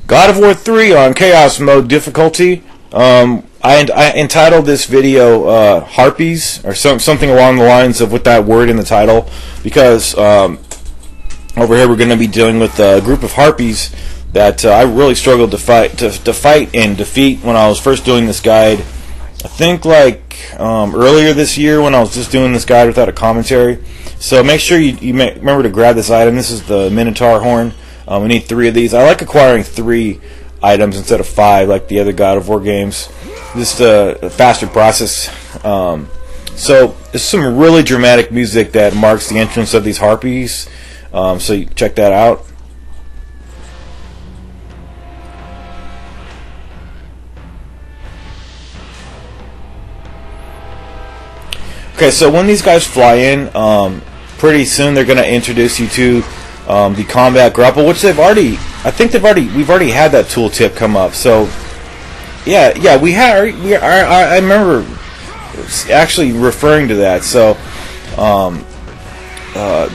God of War 3 on Chaos Mode difficulty. I entitled this video Harpies, or something along the lines of with that word in the title, because over here we're going to be dealing with a group of Harpies that I really struggled to fight and defeat when I was first doing this guide. I think like earlier this year when I was just doing this guide without a commentary. So make sure you remember to grab this item. This is the Minotaur horn. We need 3 of these. I like acquiring 3 items instead of 5 like the other God of War games. Just a faster process. So there's some really dramatic music that marks the entrance of these Harpies. So you check that out. Okay, so when these guys fly in, pretty soon they're going to introduce you to the combat grapple, which we've already had that tooltip come up. So yeah, I remember actually referring to that. So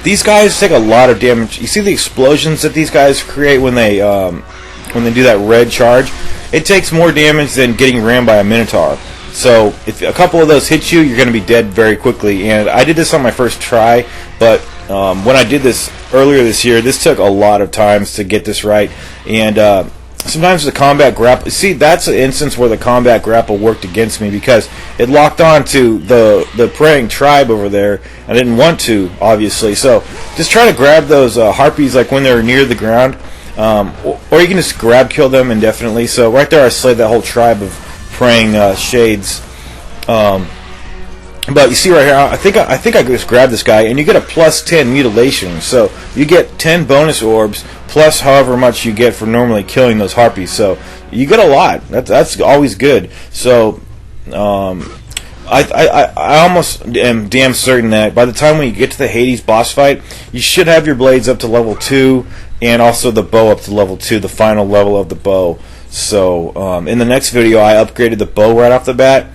these guys take a lot of damage. You see the explosions that these guys create when they do that red charge. It takes more damage than getting rammed by a Minotaur. So if a couple of those hit you, you're going to be dead very quickly. And I did this on my first try, but when I did this earlier this year, this took a lot of times to get this right. And sometimes the combat grapple, see, that's an instance where the combat grapple worked against me because it locked on to the praying tribe over there. I didn't want to, obviously. So just try to grab those Harpies like when they're near the ground, or you can just grab kill them indefinitely. So right there, I slayed that whole tribe of praying shades. But you see right here, I think I just grabbed this guy, and you get a plus 10 mutilation. So you get 10 bonus orbs plus however much you get for normally killing those Harpies. So you get a lot. That's always good. So I almost am damn certain that by the time when you get to the Hades boss fight, you should have your blades up to level 2, and also the bow up to level 2, the final level of the bow. So in the next video, I upgraded the bow right off the bat,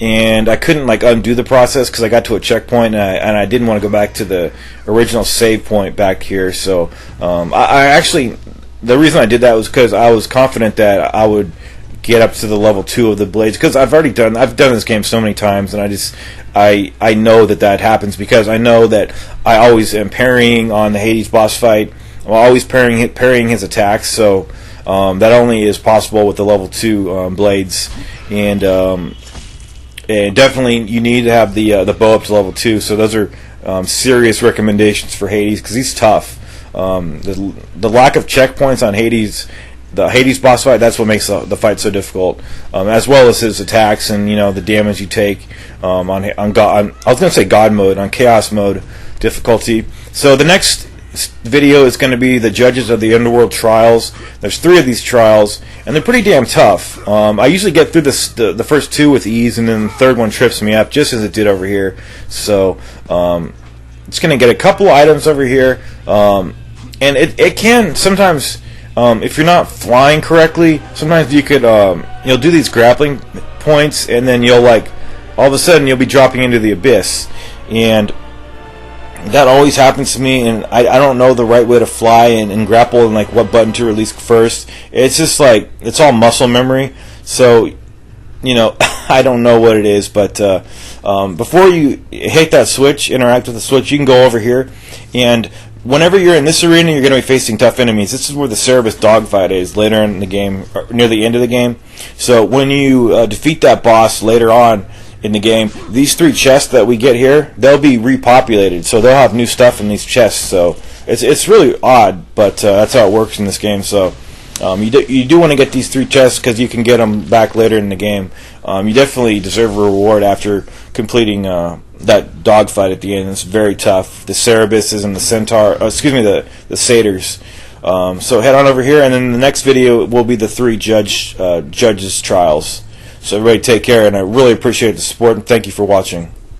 and I couldn't like undo the process because I got to a checkpoint, and I didn't want to go back to the original save point back here. So I actually, the reason I did that was because I was confident that I would get up to the level 2 of the blades, because I've done this game so many times, and I know that happens because I know that I always am parrying on the Hades boss fight. I'm always parrying his attacks, so that only is possible with the level 2 blades, and definitely you need to have the bow up to level 2. So those are serious recommendations for Hades because he's tough. The lack of checkpoints on Hades, the Hades boss fight, that's what makes the fight so difficult, as well as his attacks and the damage you take on God. I was going to say God mode, on Chaos mode difficulty. So the next video is going to be the judges of the Underworld trials. There's 3 of these trials, and they're pretty damn tough. I usually get through the first 2 with ease, and then the third one trips me up, just as it did over here. So it's going to get a couple items over here, and it can sometimes, if you're not flying correctly, sometimes you could you'll do these grappling points, and then you'll all of a sudden you'll be dropping into the abyss, and that always happens to me, and I don't know the right way to fly and grapple and what button to release first. It's just it's all muscle memory. So I don't know what it is, but before you hit that switch, interact with the switch, you can go over here, and whenever you're in this arena, you're going to be facing tough enemies. This is where the Cerberus dogfight is later in the game, or near the end of the game. So when you defeat that boss later on in the game, these 3 chests that we get here, they'll be repopulated, so they'll have new stuff in these chests. So it's really odd, but that's how it works in this game. So you do want to get these 3 chests because you can get them back later in the game. You definitely deserve a reward after completing that dogfight at the end. It's very tough. The Cerebuses and the Centaur, the Satyrs. So head on over here, and then the next video will be the 3 judges trials. So everybody take care, and I really appreciate the support, and thank you for watching.